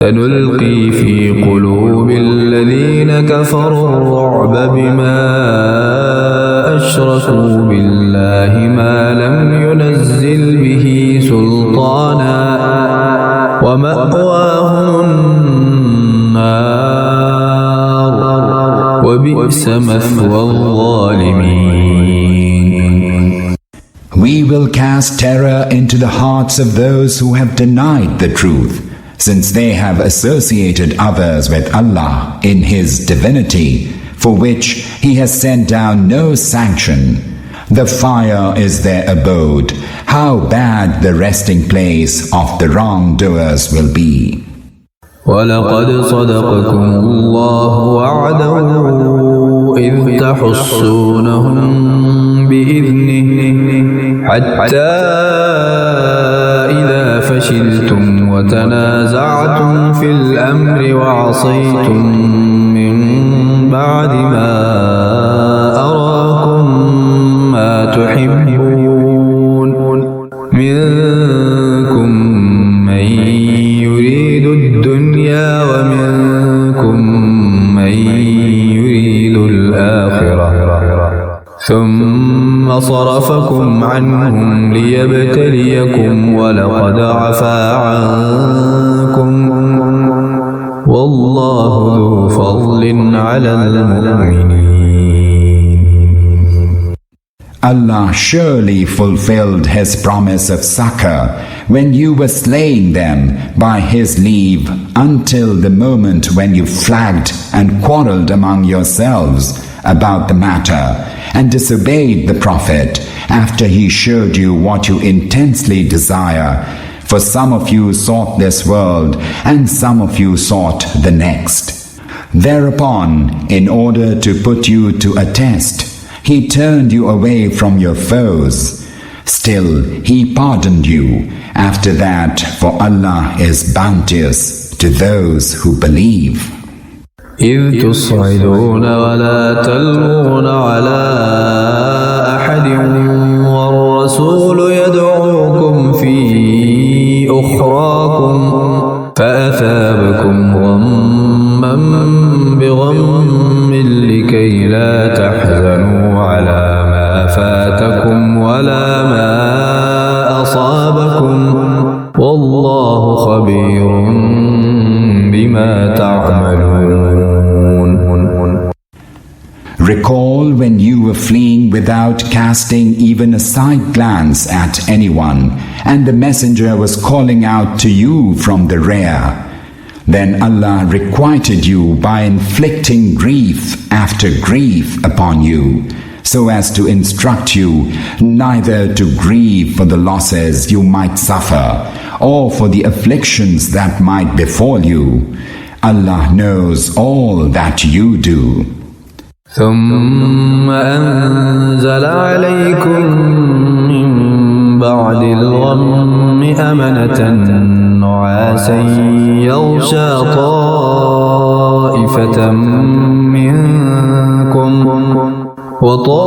سنلقي في قلوب الذين كفروا الرعب بما أشركوا بالله ما لم ينزل به سلطانا ومأواهم النار وبئس مثوى الظالمين. We will cast terror into the hearts of those who have denied the truth, since they have associated others with Allah in His divinity, for which He has sent down no sanction. The fire is their abode. How bad the resting place of the wrongdoers will be. وَلَقَدْ صَدَقَكُمُ اللَّهُ وَعْدَهُ إِذْ تَحُسُّونَهُم بِإِذْنِهِ حَتَّى إِذَا فَشِلْتُمْ وَتَنَازَعْتُمْ فِي الْأَمْرِ وَعَصَيْتُمْ مِنْ بَعْدِ مَا أَرَاكُمْ مَا تُحِبُّونَ منكم من يريد الدنيا ومنكم من يريد الآخرة ثم صرفكم عنهم ليبتليكم ولقد عفا عنكم والله ذو فضل على المؤمنين. Allah surely fulfilled His promise of succor when you were slaying them by His leave until the moment when you flagged and quarreled among yourselves about the matter and disobeyed the Prophet after he showed you what you intensely desire. For some of you sought this world and some of you sought the next. Thereupon, in order to put you to a test, He turned you away from your foes. Still, He pardoned you. After that, for Allah is bounteous to those who believe. إذ تصعدون ولا تلوون على أحد والرسول يدعوكم في أخراكم فأثابكم غما بغم لكي لا تحزنوا على ما فاتكم ولا ما أصابكم والله خبير بما تعملون. Recall when you were fleeing without casting even a side glance at anyone, and the messenger was calling out to you from the rear. Then Allah requited you by inflicting grief after grief upon you, so as to instruct you neither to grieve for the losses you might suffer or for the afflictions that might befall you. Allah knows all that you do. ثم أنزل عليكم من بعد الغم أمنة نعاسا يغشى طائفة منكم وطائفة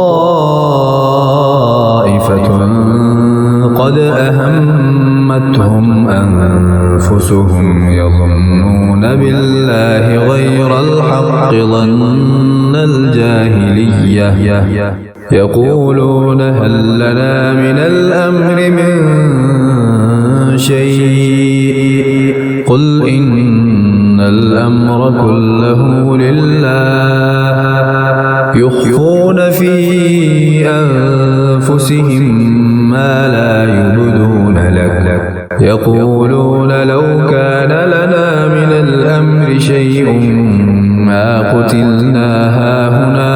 قد أهمتهم أنفسهم يظنون بالله غير الحق ظن الجاهلية يقولون هل لنا من الأمر من شيء قل إن الأمر كله لله يخفون في أنفسهم ما لا يبدون لك يقولون لو كان لنا من الأمر شيء ما قتلنا هاهنا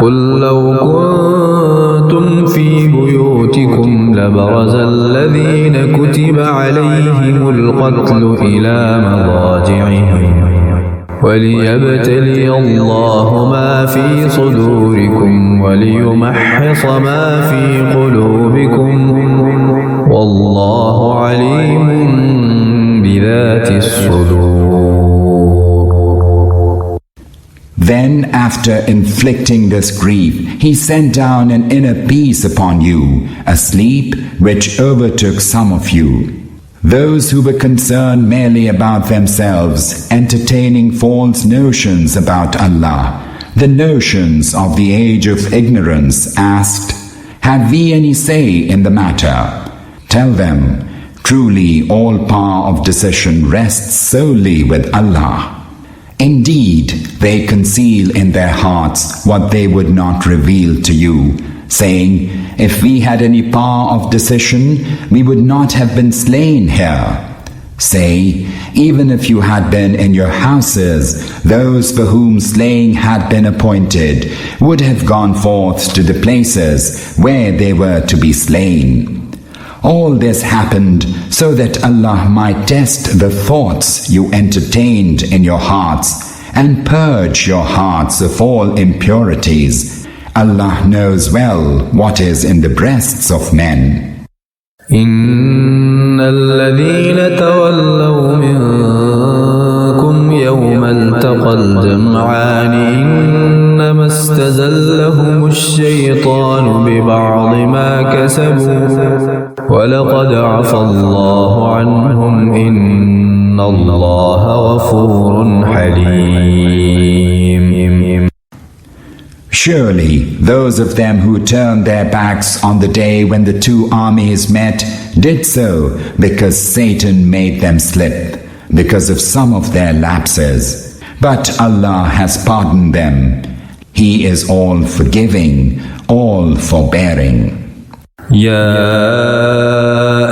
قل لو كنتم في بيوتكم لبرز الذين كتب عليهم القتل إلى مضاجعهم وليبتلي الله ما في صدوركم وليمحص ما في قلوبكم والله عليم بذات الصدور. Then, after inflicting this grief, He sent down an inner peace upon you, a sleep which overtook some of you. Those who were concerned merely about themselves, entertaining false notions about Allah, the notions of the age of ignorance, asked, "Have we any say in the matter?" Tell them, truly all power of decision rests solely with Allah. Indeed, they conceal in their hearts what they would not reveal to you, saying, "If we had any power of decision, we would not have been slain here." Say, even if you had been in your houses, those for whom slaying had been appointed would have gone forth to the places where they were to be slain. All this happened so that Allah might test the thoughts you entertained in your hearts and purge your hearts of all impurities. Allah knows well what is in the breasts of men. إن الذين تولوا منكم يوم التقى الجمعان إنما استزلهم الشيطان ببعض ما كسبوا ولقد عفى الله عنهم إن الله غفور حليم. Surely those of them who turned their backs on the day when the two armies met did so because Satan made them slip, because of some of their lapses. But Allah has pardoned them. He is all forgiving, all forbearing. يا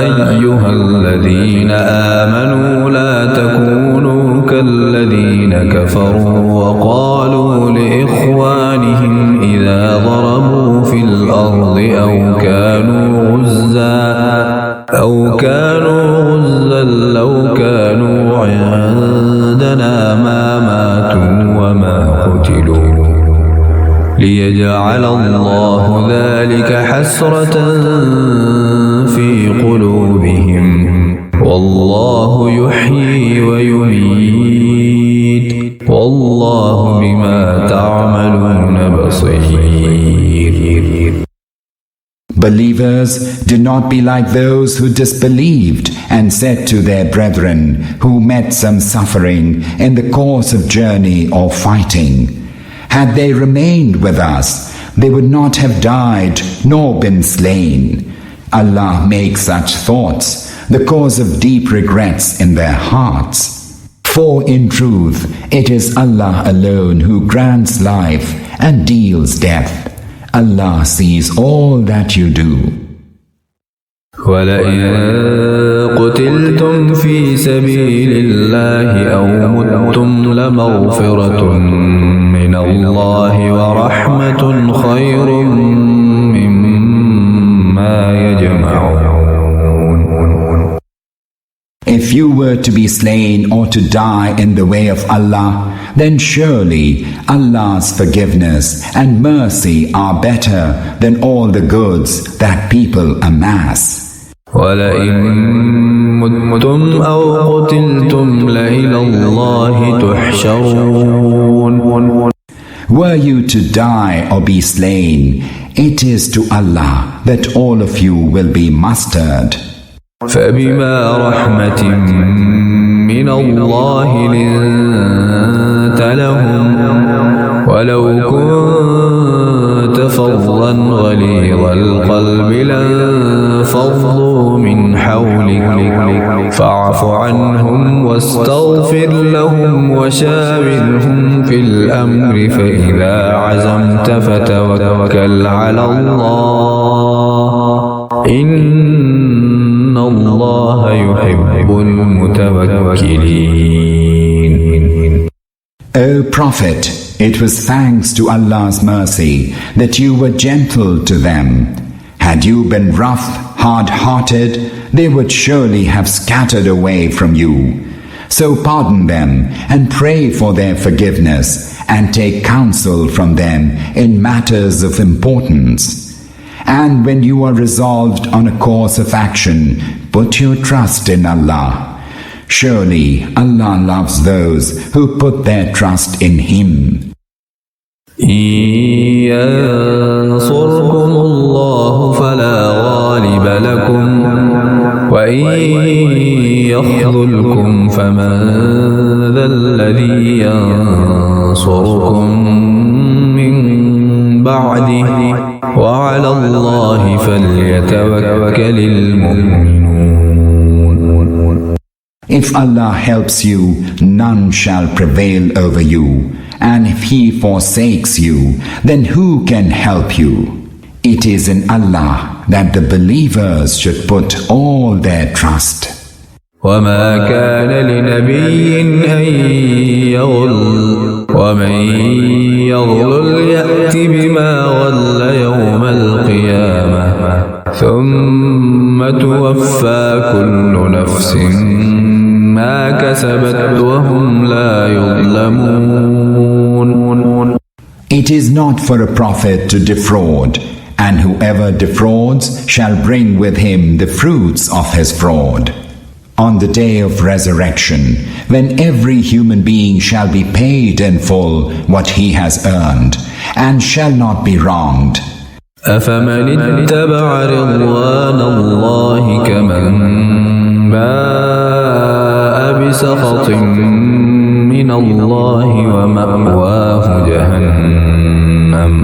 أيها الذين آمنوا لا تكونوا كالذين كفروا وقالوا لإخوانهم إذا ضربوا في الأرض أو كانوا غزا لو كانوا عندنا ما ماتوا وما قتلوا ليجعل الله ذلك حسرة في قلوبهم والله يحيي ويميت والله بما تعملون بصير. Believers, do not be like those who disbelieved and said to their brethren who met some suffering in the course of journey or fighting, "Had they remained with us, they would not have died nor been slain." Allah makes such thoughts the cause of deep regrets in their hearts. For in truth, it is Allah alone who grants life and deals death. Allah sees all that you do. وَلَئِن قُتِلْتُمْ فِي سَبِيلِ اللَّهِ أَوْ مُتُّمْ لَمَغْفِرَةٌ مِّنَ اللَّهِ وَرَحْمَةٌ خَيْرٌ مِّمَّا يَجْمَعُونَ. If you were to be slain or to die in the way of Allah, then surely Allah's forgiveness and mercy are better than all the goods that people amass. وَلَئِن مُتُّمْ أَوْ قُتِلْتُمْ لَإِلَى اللَّهِ تُحْشَرُونَ. Were you to die or be slain, it is to Allah that all of you will be mustered. فبما رحمة من الله لنت لهم ولو كنت فظا غليظ القلب لانفضوا من حولك فاعف عنهم واستغفر لهم وشاورهم في الأمر فإذا عزمت فتوكل على الله إن الله يحب المتوكلين. O Prophet, it was thanks to Allah's mercy that you were gentle to them. Had you been rough, hard-hearted, they would surely have scattered away from you. So pardon them and pray for their forgiveness and take counsel from them in matters of importance. And when you are resolved on a course of action, put your trust in Allah. Surely Allah loves those who put their trust in Him. ينصركم الله فلا غالب لكم وإن يخذلكم فمن ذا الذي ينصركم من بعده وعلى الله فليتوكل المؤمنون. If Allah helps you, none shall prevail over you, and if He forsakes you, then who can help you? It is in Allah that the believers should put all their trust. وما كان لنبي أن يغل ومن يغل يأت بما غل يوم القيامة ثم توفى كل نفس ما كسبت وهم لا يظلمون. It is not for a prophet to defraud, and whoever defrauds shall bring with him the fruits of his fraud. On the day of resurrection, when every human being shall be paid in full what he has earned, and shall not be wronged. أفمن اتبع رضوان الله كمن باء بسخط من الله ومأواه جهنم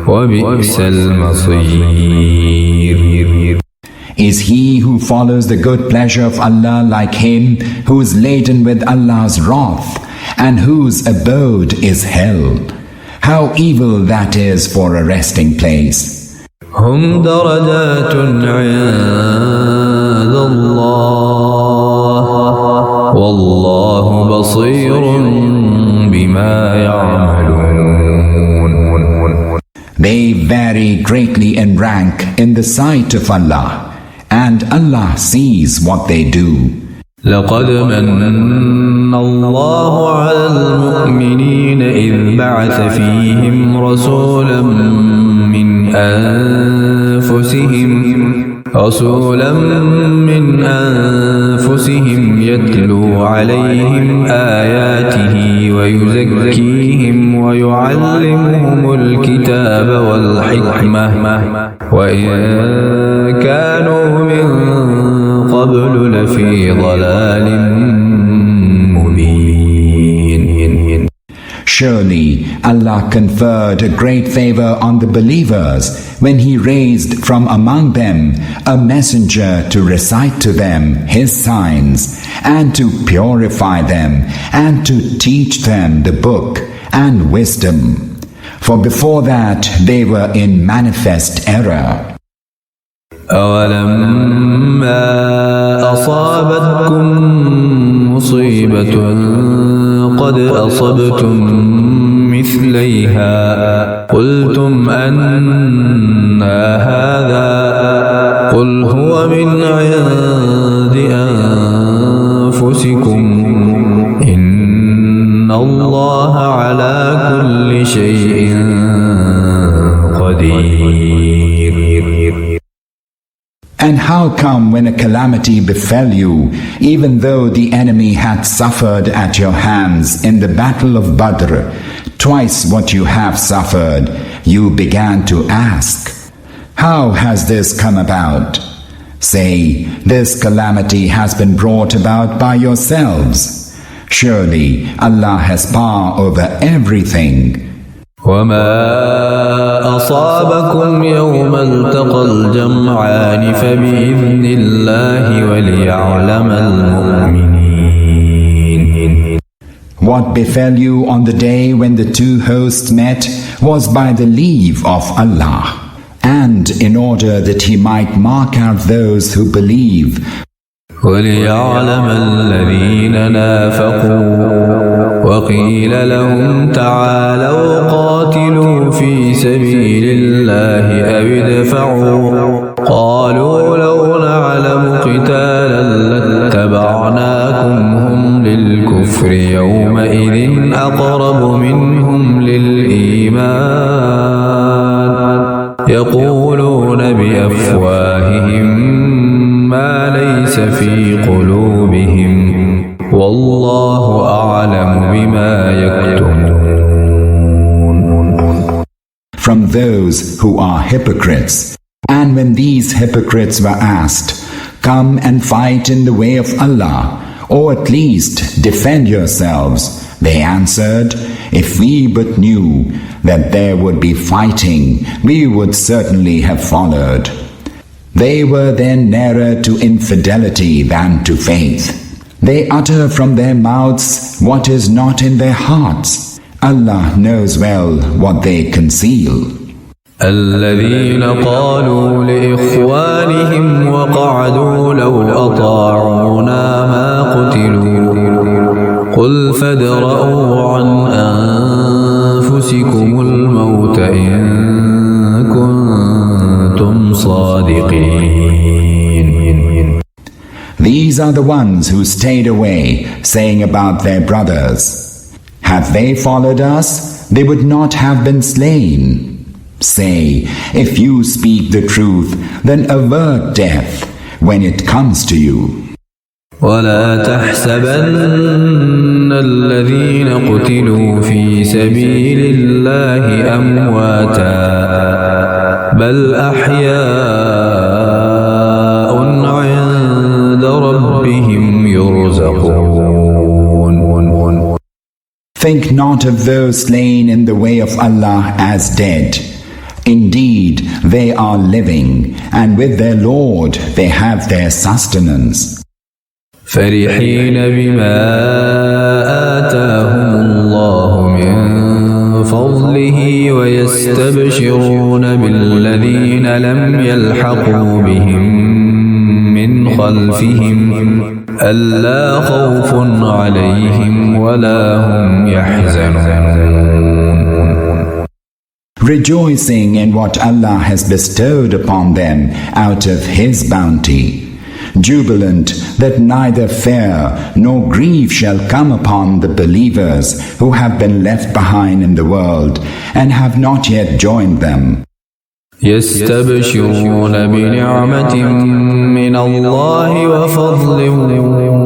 وبئس المصير. Is he who follows the good pleasure of Allah like him who is laden with Allah's wrath and whose abode is hell? How evil that is for a resting place. هم درجات عند الله والله بصير بما يعملون. They vary greatly in rank in the sight of Allah, and Allah sees what they do. لقد من الله على المؤمنين إذ بعث فيهم رسولا من أنفسهم يتلو عليهم آياته ويزكيهم ويعلمهم الكتاب والحكمة وإن كانوا من قبل لفي ضلال مبين. Surely Allah conferred a great favor on the believers when He raised from among them a messenger to recite to them His signs and to purify them and to teach them the book and wisdom. For before that they were in manifest error. أولما أصابتكم مصيبة قد أصبتم مثليها قلتم أنى هذا قل هو من عند أنفسكم إن الله على كل شيء قدير. And how come when a calamity befell you, even though the enemy had suffered at your hands in the battle of Badr, twice what you have suffered, you began to ask, how has this come about? Say, this calamity has been brought about by yourselves. Surely Allah has power over everything. وما أصابكم يوم التقى الجمعان فبإذن الله وليعلم المؤمنين. What befell you on the day when the two hosts met was by the leave of Allah, and in order that He might mark out those who believe. وليعلم الذين نافقوا وقيل لهم تعالوا قاتلوا في سبيل الله أو ادفعوا قالوا لو نعلم قتالا لاتبعناكم هم للكفر يومئذ أقرب منهم للإيمان يقولون بأفواههم ما ليس في قلوبهم والله أعلم بما يكتمون. From those who are hypocrites, and when these hypocrites were asked, Come and fight in the way of Allah, or at least defend yourselves. They answered, If we but knew that there would be fighting, we would certainly have followed. They were then nearer to infidelity than to faith. They utter from their mouths what is not in their hearts. Allah knows well what they conceal. الذين قالوا لإخوانهم وقعدوا لو أطاعونا ما قتلوا قل فادرءوا عن أنفسكم الموت إن كنتم صادقين. These are the ones who stayed away, saying about their brothers, Have they followed us? They would not have been slain. Say, if you speak the truth, then avert death when it comes to you. ولا تحسبن الذين قتلوا في سبيل الله أمواتا بل أحياء عند ربهم يرزقون. Think not of those slain in the way of Allah as dead. Indeed, they are living, and with their Lord they have their sustenance. فرحين بما آتاهم الله من فضله ويستبشرون بالذين لم يلحقوا بهم من خلفهم ألا خوف عليهم ولا هم يحزنون. Rejoicing in what Allah has bestowed upon them out of His bounty, jubilant that neither fear nor grief shall come upon the believers who have been left behind in the world and have not yet joined them. يستبشرون بنعمة من الله وفضل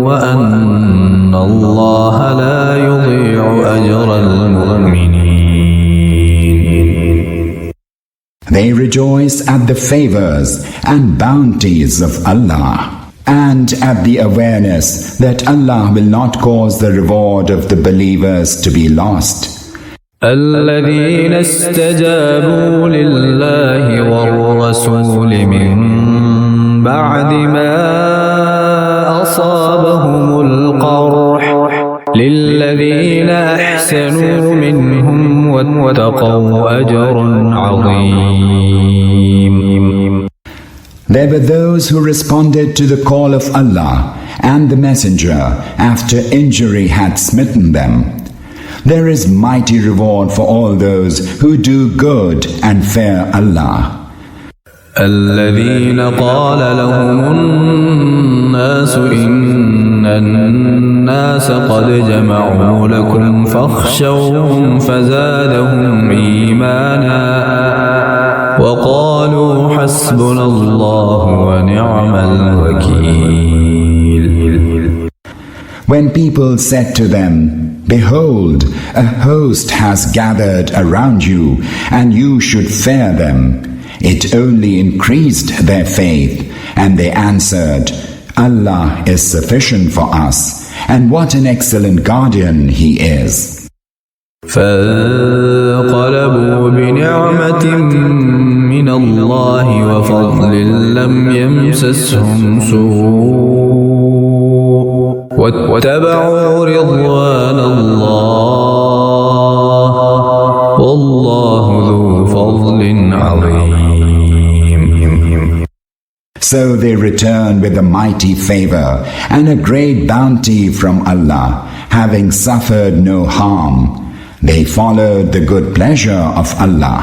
وأن الله لا يضيع أجر المؤمنين. They rejoice at the favors and bounties of Allah, and at the awareness that Allah will not cause the reward of the believers to be lost. الذين استجابوا لله والرسول من بعد ما أصابهم القرح للذين أحسنوا منهم واتقوا أجر عظيم. There were those who responded to the call of Allah and the Messenger after injury had smitten them. There is mighty reward for all those who do good and fear Allah. الذين قال لهم الناس إن الناس قد جمعوا لكم فاخشوهم فزادهم إيمانا وقالوا حسبنا الله ونعم الوكيل. When people said to them, Behold, a host has gathered around you, and you should fear them, it only increased their faith, and they answered, Allah is sufficient for us, and what an excellent guardian He is. فانقلبوا بنعمة من الله وفضل لم يمسسهم سوء واتبعوا رضوان الله والله ذو فضل عظيم. So they returned with a mighty favor and a great bounty from Allah, having suffered no harm. They followed the good pleasure of Allah,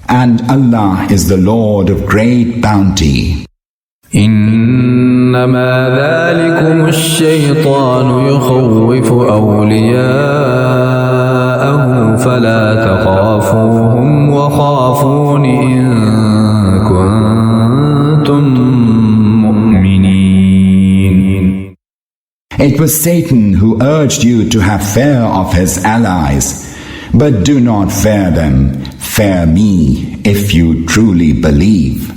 and Allah is the Lord of great bounty. إنما ذلكم الشيطان يخوف أولياءه فلا تخافوهم وخافون إن كنتم مؤمنين. It was Satan who urged you to have fear of his allies, but do not fear them. Fear me if you truly believe.